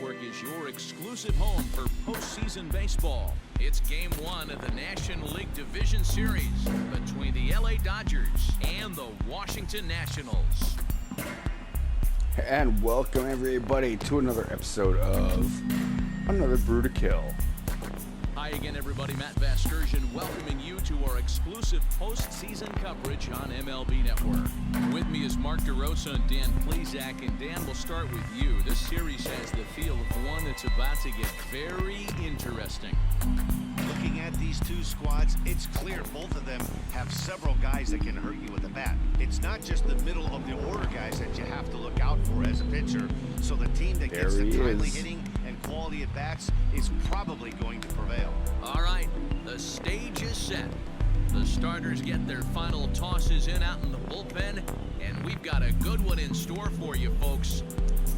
Network is your exclusive home for postseason baseball. It's Game 1 of the National League Division Series between the LA Dodgers and the Washington Nationals. And welcome everybody to another episode of another Brew2Kill. Hi again, everybody. Matt Vasgersian welcoming you to our exclusive postseason coverage on MLB Network. With me is Mark DeRosa and Dan Plesac. And Dan, we'll start with you. This series has the feel of one that's about to get very interesting. Looking at these two squads, it's clear both of them have several guys that can hurt you with a bat. It's not just the middle of the order guys that you have to look out for as a pitcher. So the team that gets the timely hitting and quality at bats is probably going to prevail. All right, the stage is set. The starters get their final tosses in out in the bullpen, and we've got a good one in store for you, folks.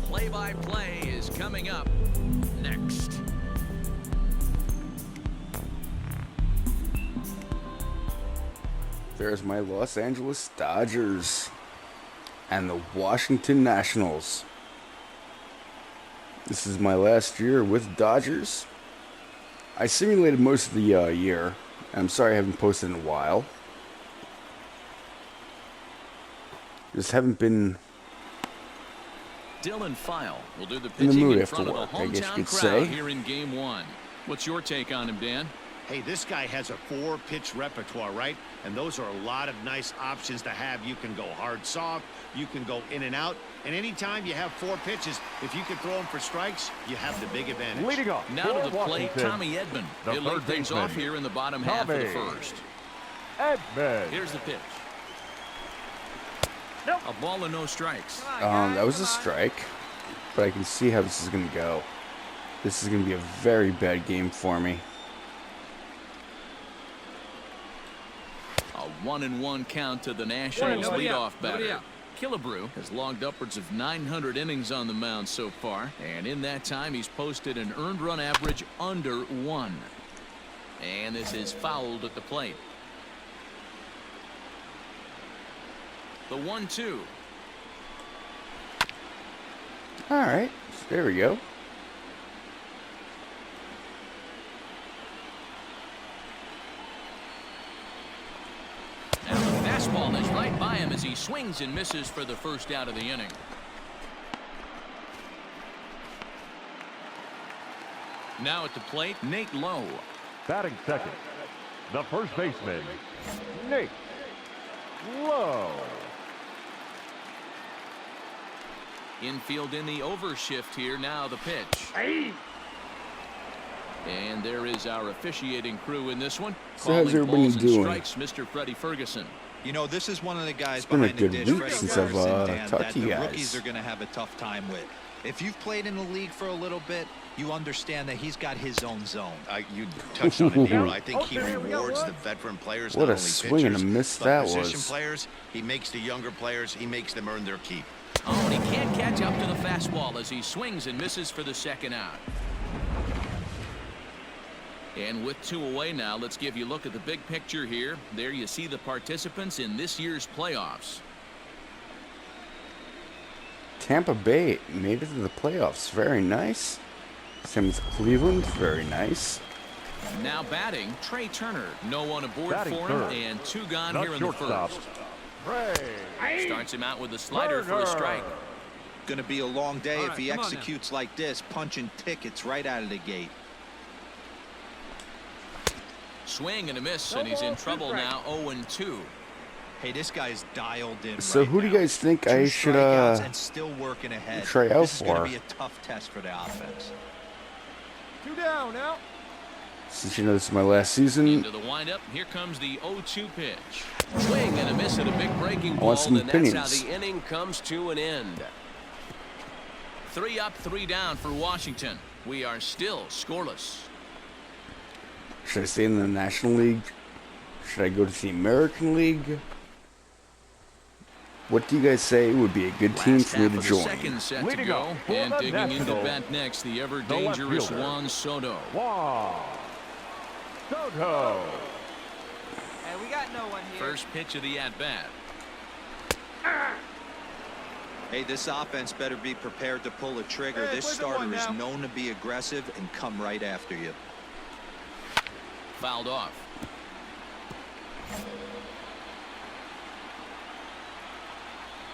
Play-by-play is coming up next. There's my Los Angeles Dodgers and the Washington Nationals. This is my last year with Dodgers. I simulated most of the year. I'm sorry I haven't posted in a while. Just haven't been Dylan File will do the in pitching the mood in after front work, of the I guess you hometown could crowd say. here in Game 1. What's your take on him, Dan? Hey, this guy has a 4-pitch repertoire, right? And those are a lot of nice options to have. You can go hard, soft. You can go in and out. And anytime you have 4 pitches, if you can throw them for strikes, you have the big advantage. Leading off Now to the plate, Tommy Edman. He'll lead things off here in the bottom half of the first. Edman. Here's the pitch. Nope. A ball and no strikes. that was a strike, but I can see how this is going to go. This is going to be a very bad game for me. A 1-1 count to the Nationals leadoff batter. Killebrew has logged upwards of 900 innings on the mound so far, and in that time he's posted an earned run average under 1. And this is fouled at the plate. The 1-2. All right, there we go. And the fastball is right by him as he swings and misses for the first out of the inning. Now at the plate, Nate Lowe. Batting second, the first baseman, Nate Lowe. Infield in the overshift here. Now the pitch. Hey. And there is our officiating crew in this one. So how's everybody balls and doing? strikes, Mr. Freddie Ferguson. You know, this is one of the guys It's been a behind the good dish, week Freddie since I've Ferguson, Dan, talked that to you the guys. rookies are going to have a tough time with. If you've played in the league for a little bit, you understand that he's got his own zone. You touched on it, Nero. I think he rewards the veteran players, What not a only swing and a pitchers, miss but that position was. players. He makes the younger players, he makes them earn their keep. Oh, and he can't catch up to the fastball as he swings and misses for the second out. And with 2 away now, let's give you a look at the big picture here. There you see the participants in this year's playoffs. Tampa Bay made it to the playoffs. Very nice. Same as Cleveland. Very nice. Now batting, Trey Turner. No one aboard Batting for third. him, and 2 gone The here in the shortstop, first. Trey. Starts him out with a slider for a strike. Going to be a long day if he executes like this, punching tickets right out of the gate. Swing and a miss, and he's in trouble now. 0-2. Hey, this guy's dialed in. So right who do you now. guys think 2 I should strikeouts and still working ahead. try out This is going for? to be a tough test for the offense. 2 down now. Since you know this is my last season, Into the windup. Here comes the 0-2 pitch. Swing and a miss at a big breaking I ball, want some and that's how opinions. the inning comes to an end. 3 up, 3 down for Washington. We are still scoreless. should I stay in the National League? Should I go to the American League? What do you guys say would be a good team Last for me half to of the join? second set to Leading go, off for and the digging into Nationals, bat next, the ever the left dangerous fielder. Juan Soto. Juan Soto. And we got no one here. First pitch of the at-bat. Hey, this offense better be prepared to pull a trigger. This starter is known to be aggressive and come right after you. Fouled off.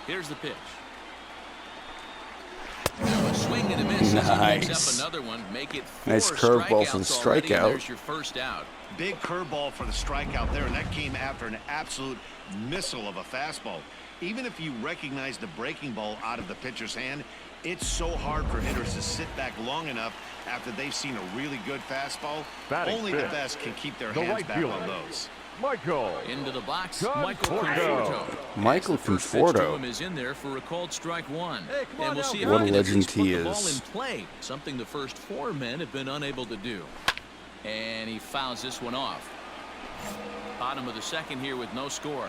Here's the pitch. Now a swing and a miss. Nice. As he up another one. Make it 4 Nice curveball for the strikeouts already, and strikeout. there's your first out. Big curveball for the strikeout there, and that came after an absolute missile of a fastball. Even if you recognize the breaking ball out of the pitcher's hand, it's so hard for hitters to sit back long enough after they've seen a really good fastball. Batting Only the fifth, best can keep their the hands right back fielder, on those. Michael. Into the box, Conforto. Michael Conforto. Michael The first pitch to Conforto. him is in there for a called strike one. Hey, come on And we'll now, see if What he a can at legend least put he the ball is. in play, something the first 4 men have been unable to do. And he fouls this one off. Bottom of the second here with no score.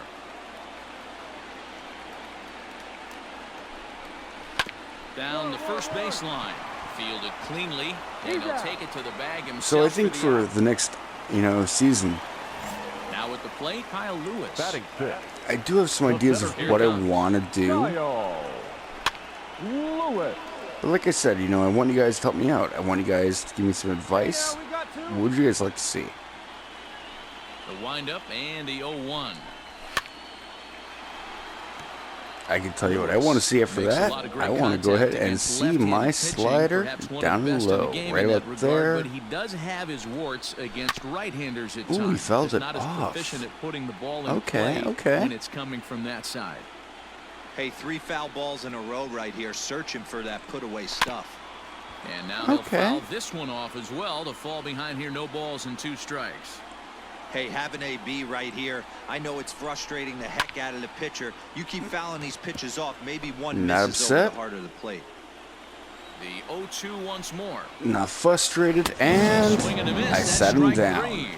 Down the first baseline. Fielded cleanly, and he'll take it to the bag himself. So I think the for out. the next, season, Now at the plate, Kyle Lewis. Batting fifth, I do have some ideas of Here what I comes. want to do. Kyle Lewis. But like I said, I want you guys to help me out. I want you guys to give me some advice. Yeah, we got 2. What would you guys like to see? The windup and the 0-1. I can tell you what I want to see after Makes a that. lot of great I want to go contact ahead and against see left-handed my pitching, slider perhaps one of down the best in the low, game right in that about regard, there. But he does have his warts against right-handers at Ooh, times. he fouled Just it not off. as proficient at putting the ball in Okay, play okay. when it's coming from that side. Hey, 3 foul balls in a row right here, searching for that put-away stuff. And now he'll Okay. foul this one off as well to fall behind here. No balls and 2 strikes. Hey, having AB right here, I know it's frustrating the heck out of the pitcher. You keep fouling these pitches off, maybe one Not misses over upset. the heart of the plate. The 0-2 once more. Not frustrated, and Swing and a miss. I That's sat him strike down. 3.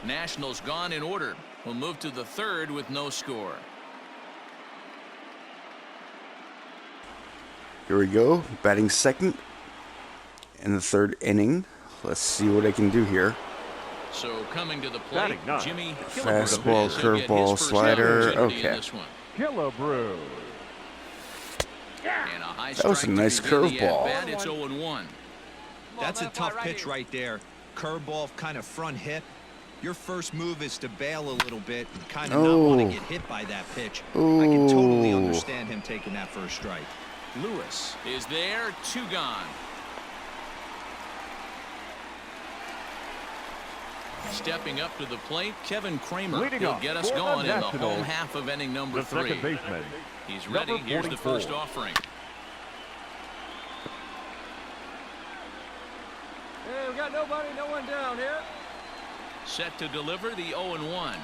Nationals gone in order. We'll move to the 3rd with no score. Here we go, batting second in the 3rd inning. Let's see what I can do here. So coming to the plate, Batting ninth. Jimmy Fastball, Killebrew. He'll get his curveball, first slider, opportunity in okay. this one. Killebrew. And a high That was a strike to nice begin the curveball. at-bat. It's 0-1. That's a tough pitch right there. Curveball, kind of front hit. Your first move is to bail a little bit and kind of not want to Oh. get hit by that pitch. I can totally Ooh. understand him taking that first strike. Lewis is there, 2 gone. Stepping up to the plate, Kevin Kramer. Leading He'll off get us for the going in the Nationals, home half of inning number The 3. second baseman, He's ready. number Here's the 44. first offering. Hey, we got nobody, no one down here. Set to deliver the 0-1.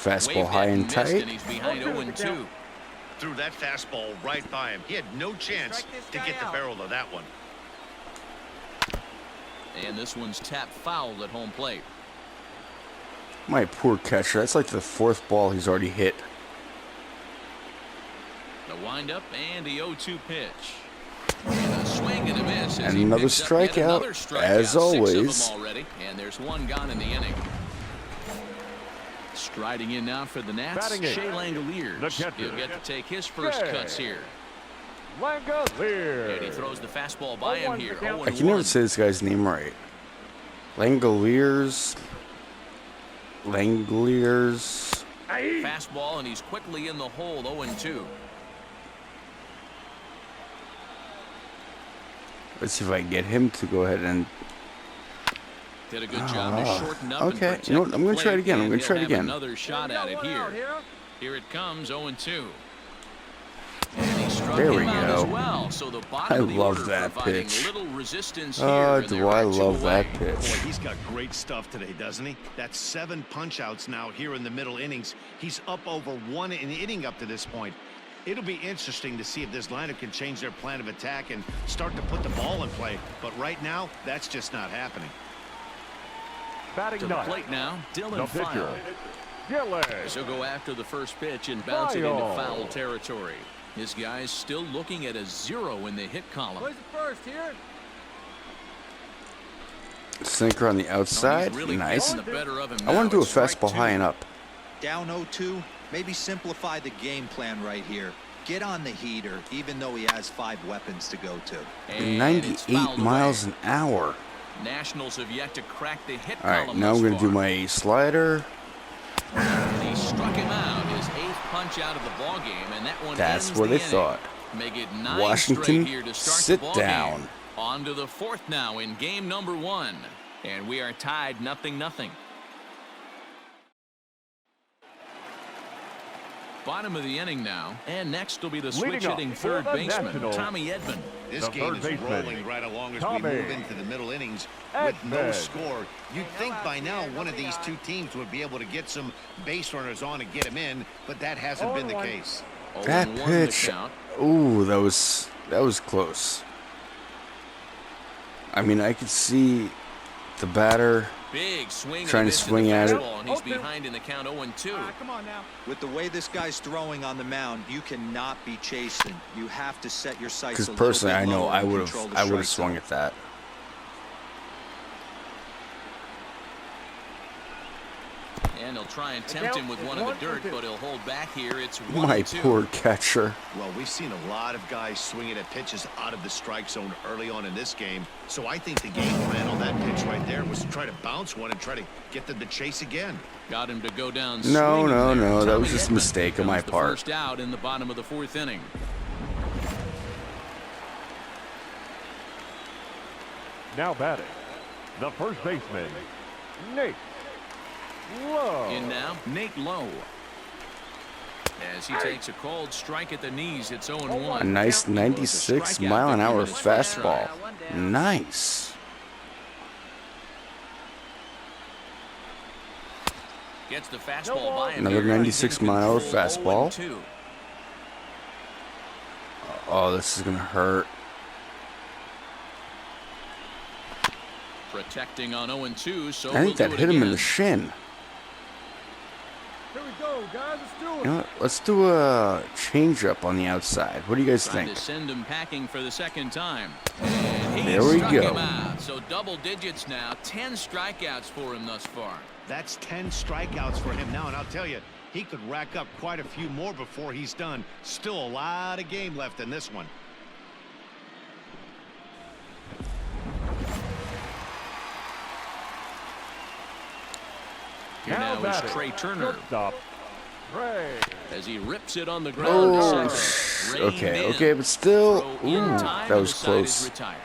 Fastball Waved high it and missed, tight. and he's behind 0-2. Threw that fastball right by him. He had no chance to get the barrel of that one. And this one's tapped foul at home plate. My poor catcher. That's like the 4th ball he's already hit. The windup and the 0-2 pitch. And a swing and a miss. As And he another picks up yet strikeout, another strikeout. as 6 of always. them already, and there's 1 gone in the inning. Striding in now for the Nats, Batting eighth, Shea the Langoliers. catcher. He'll get to take his first Shea. cuts here. Langoliers. And he throws the fastball by him 0-1 here. the count. 0-1. I can never say this guy's name right. Langoliers. Langoliers. Fastball, and he's quickly in the hole. 0-2. Let's see if I can get him to go ahead and. Did a good job to shorten up and okay. protect You know what? I'm the going to try it plate, again. I'm and going to try he'll it have again. Another shot at it Here. here. Here it comes, 0-2. And he struck There him we out go. as well. So the bottom I of the love order that providing pitch. little resistance here. Oh, and do there I are 2 love that away. pitch. Boy, he's got great stuff today, doesn't he? That's 7 punch-outs now here in the middle innings. He's up over 1 an inning up to this point. It'll be interesting to see if this lineup can change their plan of attack and start to put the ball in play. But right now, that's just not happening. Batting To the ninth, plate now, the Dylan pitcher, File. Gillis. She'll go after the first pitch and bounce it into File. foul territory. His guys still looking at a 0 in the hit column. Plays it first here. Sinker on the Oh, outside. he's really Nice. getting the better of him I want now. to do a It's strike fastball 2. high and up. Down 0-2, Maybe simplify the game plan right here. Get on the heater, even though he has 5 weapons to go to. And it's 98 fouled miles away. an hour. Nationals have yet to crack the hit All right, column now thus I'm going to do far. my slider. And he struck him out, his 8th punch out of the ball game, and that one That's ends what the they inning. thought. Make it 9 Washington, straight here to start sit the ball down. game. On to the 4th now in game number 1, and we are tied 0-0. Bottom of the inning now, and next will be the Leading switch-hitting off for third the baseman, Nationals, Tommy Edman. This The game third is baseman, rolling right along as Tommy we move into the middle innings with no Edman. score. You'd think by now one of these two teams would be able to get some base runners on and get them in, but that hasn't been the 0-1. case. That 0-1 the pitch. count. Ooh, that was close. I mean, I could see the batter Big swing trying to and a miss swing the at it. fastball, and he's Okay. behind in the count 0-2. Come on now. With the way this guy's throwing on the mound, you cannot be chasing. You have to set your sights because a little personally, bit I know lower I and would control have the strike swung zone. at that. And he'll try and tempt him with one of the dirt, but he'll hold back here. It's My 1-2. poor catcher. Well, we've seen a lot of guys swinging at pitches out of the strike zone early on in this game, so I think the game plan on that pitch right there was to try to bounce one and try to get them to chase again. Got him to go down. No, swinging no, there. no, that Tommy was just a Edman mistake on my becomes the part. First out in the bottom of the 4th inning. Now batting, the first baseman, Nate Lowe. In now, Nate Lowe. As he takes a cold strike at the knees, it's 0-1. A nice 96 mile an hour fastball. Nice. Gets the fastball by him. Another here. 96 He's in mile an hour control, fastball. 0-2. Oh, this is gonna hurt. Protecting on 0-2, so I think we'll that do it hit him in again. the shin. Here we go, guys. Let's do it. You know what? Let's do a changeup on the outside. What do you guys Trying think? to send him packing for the 2nd time. And he There we struck go. him out. So double digits now. 10 strikeouts for him thus far. That's 10 strikeouts for him now, and I'll tell you, he could rack up quite a few more before he's done. Still a lot of game left in this one. Here now is batting, Trey Turner shortstop, Trey. as he rips it on the ground to Oh, second. Reined okay, in. okay, but still, Throw in ooh, time, that and was the side is close. retired.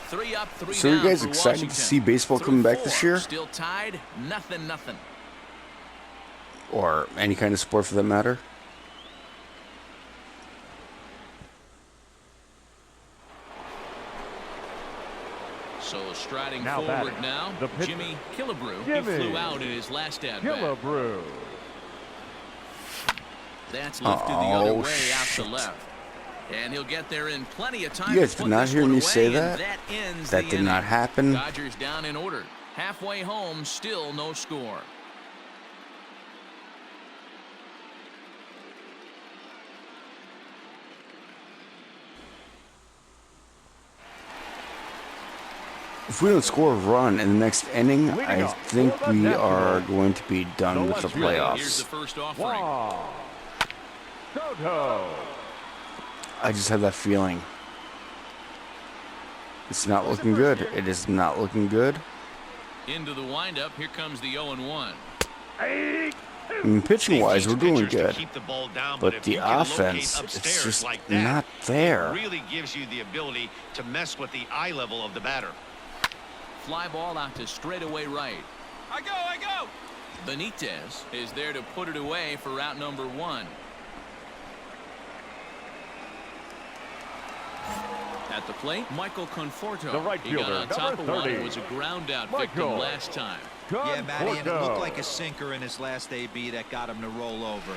3 up, 3 So, are you down guys for excited to Washington. see baseball Through coming back this 4, year? Still tied, 0-0. Or any kind of sport for that matter? So striding Now forward batting, now, the pitcher. Jimmy Killebrew. Jimmy. He flew out in his last at-bat. Killebrew. That's lifted the other Oh, way out shit. to left. And he'll get there in plenty of time. You guys to did put not this hear one me away, say and that? That ends That the did not inning. happen. Dodgers down in order. Halfway home, still no score. If we don't score a run in the next inning, I Leading off think for the we are Nationals, going to be done with the West Field. Here's the playoffs. first offering. Wow. Soto. I just have that feeling. It's not looking good. It is not looking good. Into the windup. Here comes the 0-1. Eight. I mean, pitching-wise, we're doing Pitchers to good. keep the ball down, But if the you can locate offense, it's upstairs just like that, not there. it really gives you the ability to mess with the eye level of the batter. Fly ball out to straightaway right. I go. Benitez is there to put it away for route number 1. At the plate, Michael Conforto. The right He got fielder, on top number of one. 30. It was a ground out Michael. victim last time. Yeah, Matty, and it looked Conforto. like a sinker in his last AB that got him to roll over.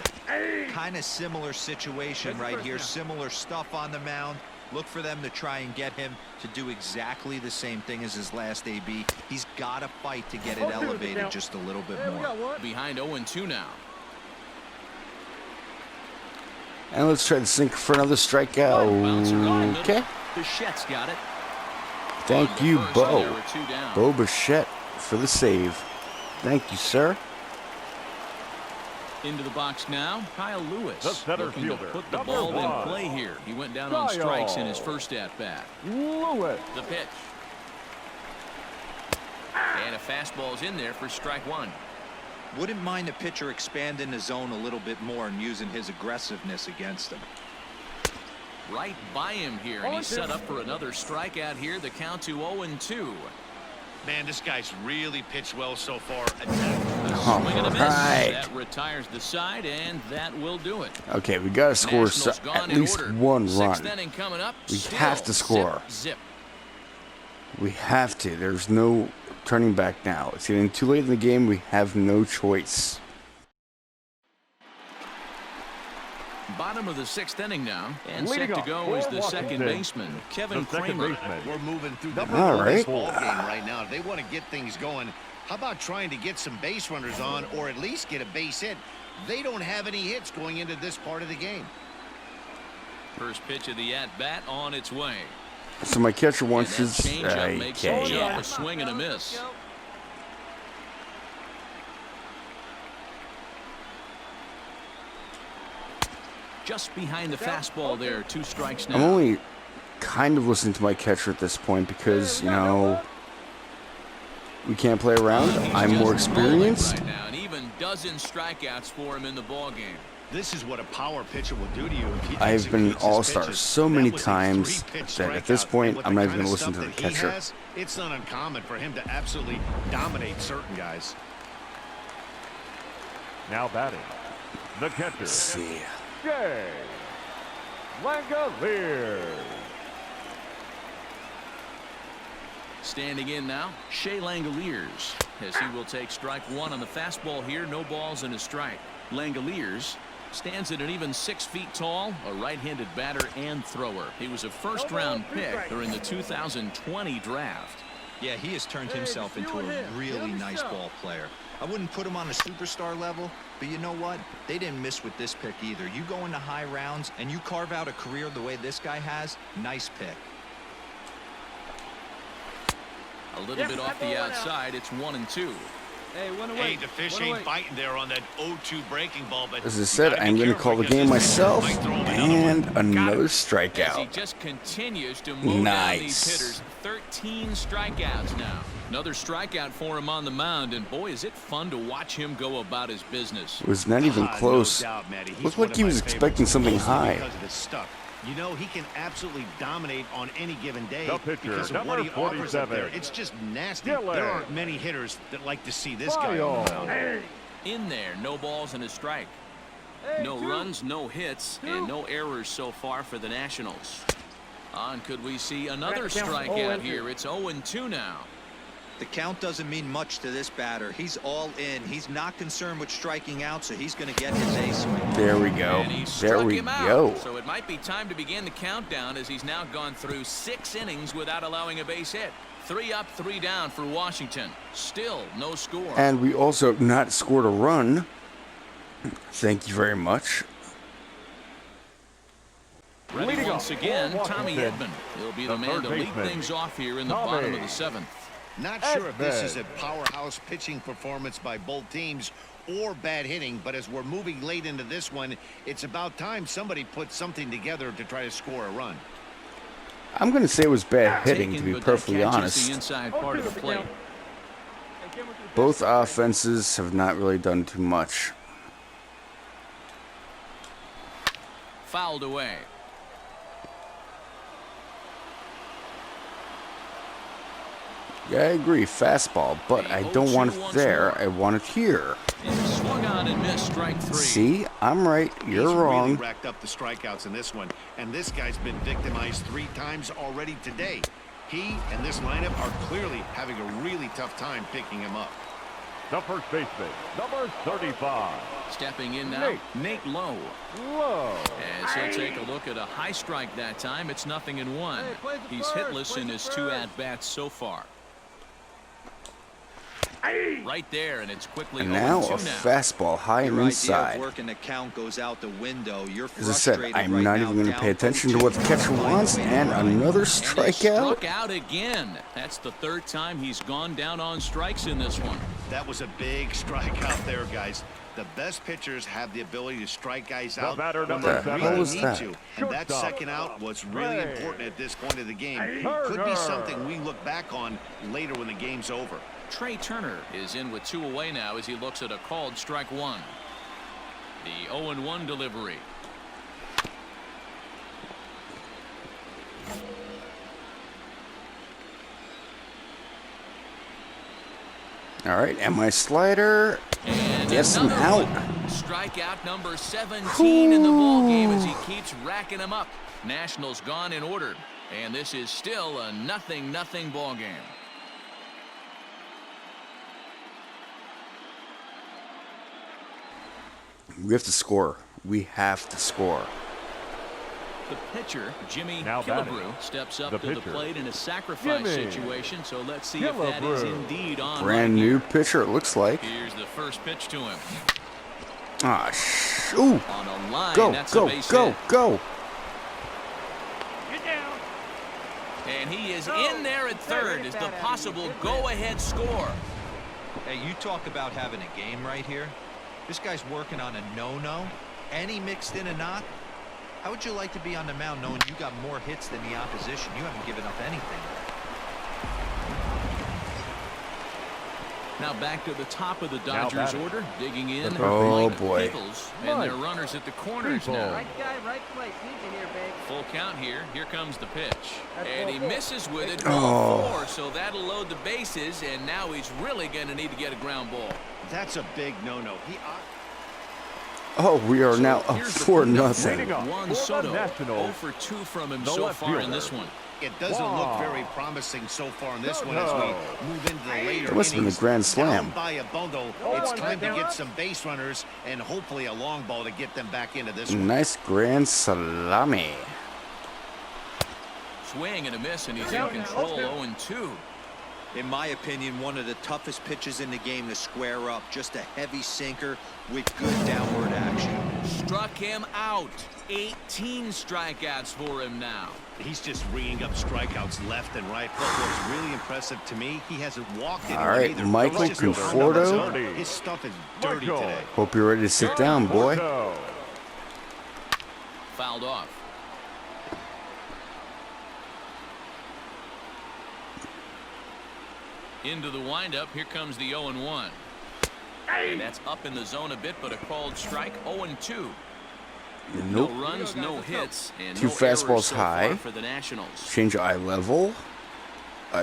Kind of similar situation right here. Similar stuff on the mound. Look for them to try and get him to do exactly the same thing as his last AB. He's got to fight to get it elevated just a little bit Hey, we more. got one. Behind 0-2 now. And let's try to sink for another Bouncer on strikeout. middle. Okay. Bichette's got it. Thank On to you, first, Bo. and there were 2 down. Bo Bichette for the save. Thank you, sir. Into the box now, Kyle Lewis. The center looking to fielder, put the number ball 1. in play here. He went down on strikes in his first at-bat. Lewis. The pitch. And a fastball's in there for strike one. Wouldn't mind the pitcher expanding the zone a little bit more and using his aggressiveness against him. Right by him here, and he's set up for another strikeout here. The count to 0-2. Man, this guy's really pitched well so far. Swing and a miss. Right. That retires the side, and that will do it. Okay, we got to score Nationals gone at in least order. one Sixth run. inning coming up. We Still have to score. Zip. We have to. There's no turning back now. It's getting too late in the game. We have no choice. Bottom of the sixth inning now, and Leading set to off go is for the second Washington, baseman, Kevin the second Kramer. baseman. We're moving through the All middle of this right. ball game right now. If they want to get things going, how about trying to get some base runners on or at least get a base hit? They don't have any hits going into this part of the game. First pitch of the at-bat on its way. So my catcher wants And his. that changeup makes him Okay. jump, a swing and a miss. Just behind the fastball there, 2 strikes now. I'm only kind of listening to my catcher at this point because, you know, we can't play around. He's I'm more just rolling experienced. right now, and even dozen strikeouts for him in the ball game. This is what a power pitcher will do to you if he I've been executes his All-Star pitches. so That many was a times 3-pitch that at this strikeout. point, And with I'm the not even kind gonna of listen to stuff the that he catcher. has, it's not uncommon for him to absolutely dominate certain guys. Now batting. The catcher. Let's see. Jay Langoliers. Standing in now, Shea Langoliers, as he will take strike one on the fastball here. No balls and a strike. Langoliers stands at an even 6 feet tall, a right-handed batter and thrower. He was a first-round pick during the 2020 draft. Yeah, he has turned himself into a really nice ball player. I wouldn't put him on a superstar level, but you know what? They didn't miss with this pick either. You go into high rounds and you carve out a career the way this guy has, nice pick. A little bit off the outside. It's 1-2. Hey, the fish ain't fighting there on that 0-2 breaking ball, but As I you said, gotta be I'm going to careful call the because game this pitcher myself, might throw him another and one. Got another it. As he strikeout. just continues to mow down these Nice. hitters. 13 strikeouts now. Another strikeout for him on the mound, and boy, is it fun to watch him go about his business. It was not even Ah, close. no doubt, Matty. He's Looked one like of he my was favorites, expecting something mostly high. because of his stuff. You know, he can absolutely dominate on any given day The pitcher, because of what number he offers up there. 47. It's just nasty. Gillen. There aren't many hitters that like to see this guy on the mound. In there, no balls and a strike. No runs, no hits, and no errors so far for the Nationals. On could we see another strikeout here? It's 0-2 now. The count doesn't mean much to this batter. He's all in. He's not concerned with striking out, so he's going to get his ace swing. There we go. And he There struck we him out. go. So it might be time to begin the countdown as he's now gone through 6 innings without allowing a base hit. 3 up, 3 down for Washington. Still no score. And we also have not scored a run. Thank you very much. Ready Leading once off again, for Tommy Washington, Edman. He'll be the the man third to lead baseman, things off here in the Tommy. bottom of the 7th. Not sure if this is a Edman. powerhouse pitching performance by both teams or bad hitting, but as we're moving late into this one, it's about time somebody puts something together to try to score a run. I'm going to say it was bad hitting, to Taken, be but that perfectly catches honest. the inside part of the plate. Both offenses have not really done too much. Fouled away. Yeah, I agree, fastball, but I don't want it there. I want it here. And swung on and missed, strike 3. See, I'm right, you're He's wrong. really racked up the strikeouts in this one, and this guy's been victimized 3 times already today. He and this lineup are clearly having a really tough time picking him up. The first baseman, number 35. Stepping in now, Nate Lowe. Low. As he'll take a look at a high strike that time, it's 0-1. He's hitless in his 2 at-bats so far. Right there, and it's quickly And now 0-2 a now. fastball high and Your idea inside. of working the count goes out the window. You're As I said, frustrated I'm right not now, even going to down pay attention to 0-2. what the catcher wants, and another And he strikeout. struck out again. That's the 3rd time he's gone down on strikes in this one. That was a big strikeout there, guys. The best pitchers have the ability to strike guys The out batter, when number they 7. really was need that? to. And that Shortstop. second out was really important at this point of the game. Turner. Could be something we look back on later when the game's over. Trey Turner is in with 2 away now as he looks at a called strike 1. The 0-1 delivery. All right, and my slider And gets him another out. one. Strikeout number 17 in the ball game as he keeps racking them up. Nationals gone in order, and this is still a 0-0 ball game. We have to score. We have to score. The pitcher, Jimmy Now batting. Killebrew, steps up The to the pitcher, plate in a sacrifice Jimmy situation, so let's see if that is Killebrew. indeed on. Brand right new here. pitcher, it looks like. Here's the first pitch to him. Ah, ooh. On a line, Go, that's go, a base go, hit. go. And he is in there at third as the possible go-ahead score. Hey, you talk about having a game right here. This guy's working on a no-no, and he mixed in a knock. How would you like to be on the mound knowing you got more hits than the opposition? You haven't given up anything. Now back to the top of the Now Dodgers batting. order, digging in. Oh, Mike boy. Peoples, and their runners at the corners People. now. Right guy, right place. Need you here, babe. Full count here. Here comes the pitch. That's And he ball four. misses with it. Oh. Ball 4, so that'll load the bases, and now he's really going to need to get a ground ball. That's a big no-no. Oh, we are So now up here's the 4-0. Leading up Juan for the Soto, Nationals, 0 for 2 from him the so left far in fielder. this one. It doesn't look Wow. very promising so far in this one No. as we move into the later That must have been a innings. grand slam. Down by a bundle. It's time to get some base runners and hopefully a long ball to get them back into this one. Nice grand salami. Swing and a miss, and he's in control, 0-2. In my opinion, one of the toughest pitches in the game to square up. Just a heavy sinker with good downward action. Struck him out. 18 strikeouts for him now. He's just ringing up strikeouts left and right. But what's really impressive to me, he hasn't walked anyone All right, either. Michael He's just burned up Conforto. his zone. His stuff is dirty Michael. today. Hope you're ready to sit down, boy. Porto. Fouled off. Into the windup. Here comes the 0-1. And that's up in the zone a bit, but a called strike. 0-2. Nope. No runs, no hits, and Two no fastballs errors so high. far for the Nationals. Change eye level.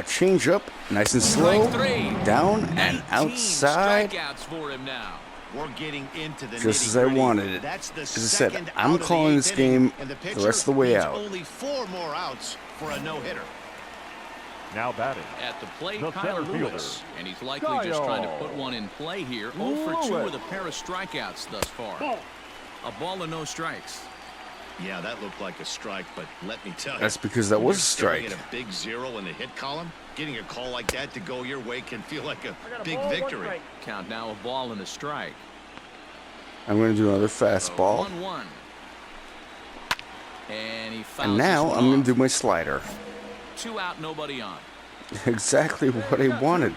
Change up. Nice and slow. Strike 3. Down and 19 outside. strikeouts for him now. We're getting into the Just as I nitty-gritty. wanted it. That's the As I said, second I'm out of the calling this 8th inning, game and the rest of the way pitcher out. needs only 4 more outs for a no-hitter. Now batting. At the plate, The Kyle center Lewis. fielder. And he's likely just trying to Kyle put one in play here. 0 for 2 Lewis. with a pair of strikeouts thus far. A ball and no strikes. Yeah, that looked like a strike, but let me tell you. That's because that was a staring strike. at a big 0 in the hit column. Getting a call like that to go your way can feel like a big victory. Count now, a ball and a strike. I'm going to do another So fastball. 1-1. And he fouls And now this one I'm going off. to do my slider. 2 out, nobody on. Exactly what I wanted.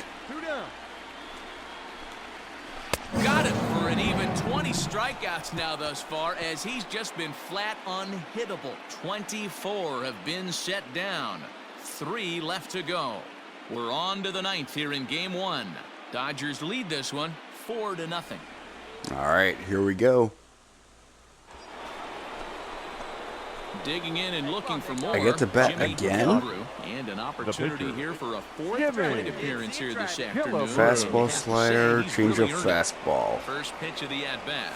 Got him for an even 20 strikeouts now thus far, as he's just been flat unhittable. 24 have been set down. 3 left to go. We're on to the 9th here in game 1. Dodgers lead this one 4-0. All right, here we go. Digging in and looking for more. I get to bat Jimmy again? Killebrew, and an opportunity pitcher. here for a 4th Jimmy. plate appearance here this afternoon. Killebrew. Fastball, Have to say slider, he's change really up earned it. fastball. First pitch of the at-bat.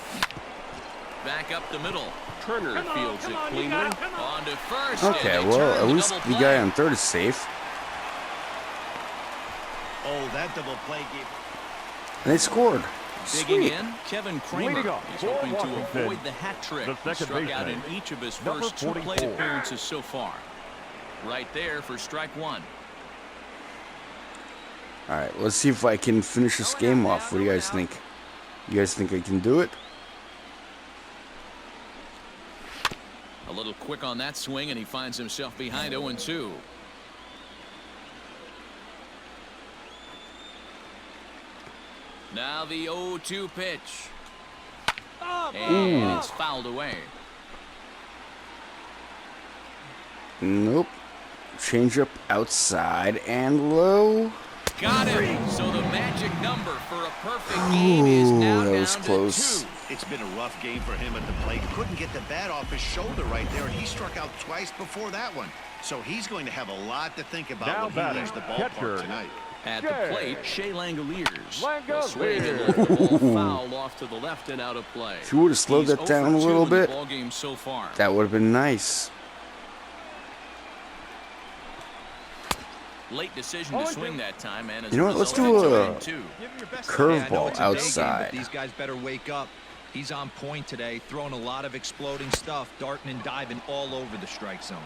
Back up the middle. Turner fields it cleanly. On to first. Okay, and they well, turn at least double the play. guy on third is safe. Oh, that double play gave. And they scored. Digging Sweet. in, Kevin Kramer Leading up is for hoping to Washington, avoid the hat trick. the He second struck out in baseman, each of his number first 2 plate 44. appearances so far. Right there for strike 1. All right, let's see if I can finish this game off. What do you guys think? You guys think I can do it? A little quick on that swing, and he finds himself behind 0-2. Now the 0-2 pitch. And it's fouled away. Nope. Change up outside and low. Got him. So the magic number for a perfect game is now that down was close. to 2. It's been a rough game for him at the plate. Couldn't get the bat off his shoulder right there. He struck out twice before that one. So he's going to have a lot to think about Now when he batting, leaves the catcher. ballpark tonight. At the plate, Shea Langoliers. Langoliers. A swing and let the ball foul off to the left and out of play. If you would have slowed He's that down a 0 for 2 little in the bit, ball game so far. that would have been nice. Late decision to swing that time, and as You know a what, let's result, do it's a 0-2. curveball it's a day game, outside. but these guys better wake up. He's on point today, throwing a lot of exploding stuff, darting and diving all over the strike zone.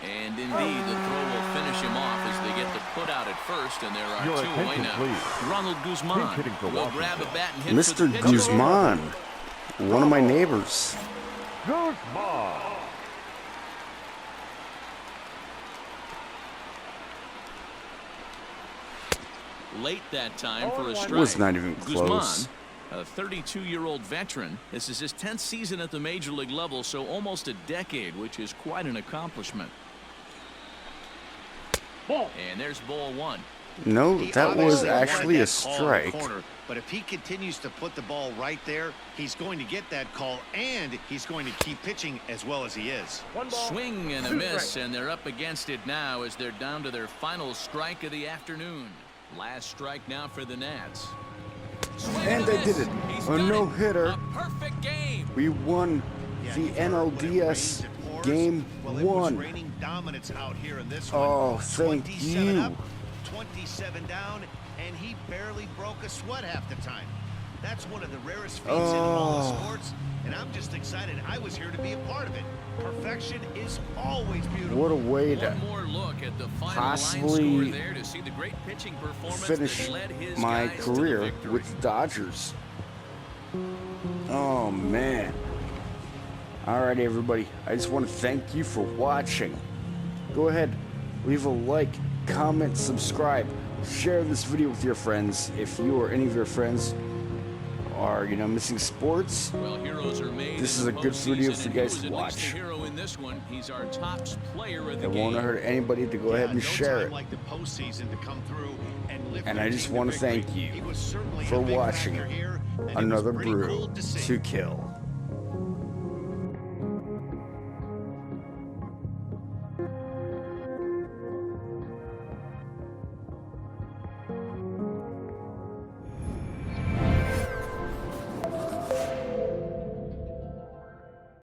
And indeed, the throw will finish him off as they get the put out at first, and there are Your 2 away attention, now. please. Ronald Guzman Pinch hitting for will Washington. grab a bat and hit for Mr. the pitcher. Guzman, one of my neighbors. Guzman. Late that time for a It strike. was not even close. Guzman, a 32-year-old veteran. This is his 10th season at the major league level, so almost a decade, which is quite an accomplishment. And there's ball 1. No, He that was obviously wanted actually a that call in the strike. corner, but if he continues to put the ball right there, he's going to get that call, and he's going to keep pitching as well as he is. Swing and a miss, and they're up against it now as they're down to their final strike of the afternoon. Last strike now for the Nats. Swing And a they miss. did it. He's A got it. no-hitter. A perfect game. We won the Yeah, when it NLDS rains, it pours. game Well, it was 1. raining dominance out here in this Oh, one. thank 27 you. up, 27 down, and he barely broke a sweat half the time. That's one of the rarest feats in all of sports, and I'm just excited I was here to be a part of it. Perfection is always beautiful. What a way to One more look at the final possibly line score there to see the great pitching performance finish that led his my guys to the career victory. with the Dodgers. Oh, man. All right, everybody. I just want to thank you for watching. Go ahead, leave a like, comment, subscribe, share this video with your friends if you or any of your friends are, missing sports. Well, heroes are made This in is the a good video postseason, for you and guys he to was at least watch. the hero in this one. He's our top player of the It game. won't hurt anybody to go ahead and no share time it. like the postseason to come through and lift And their I just team to want to victory. thank you He was certainly for a big watching factor here, and it was another pretty Brew cool to see. to Kill.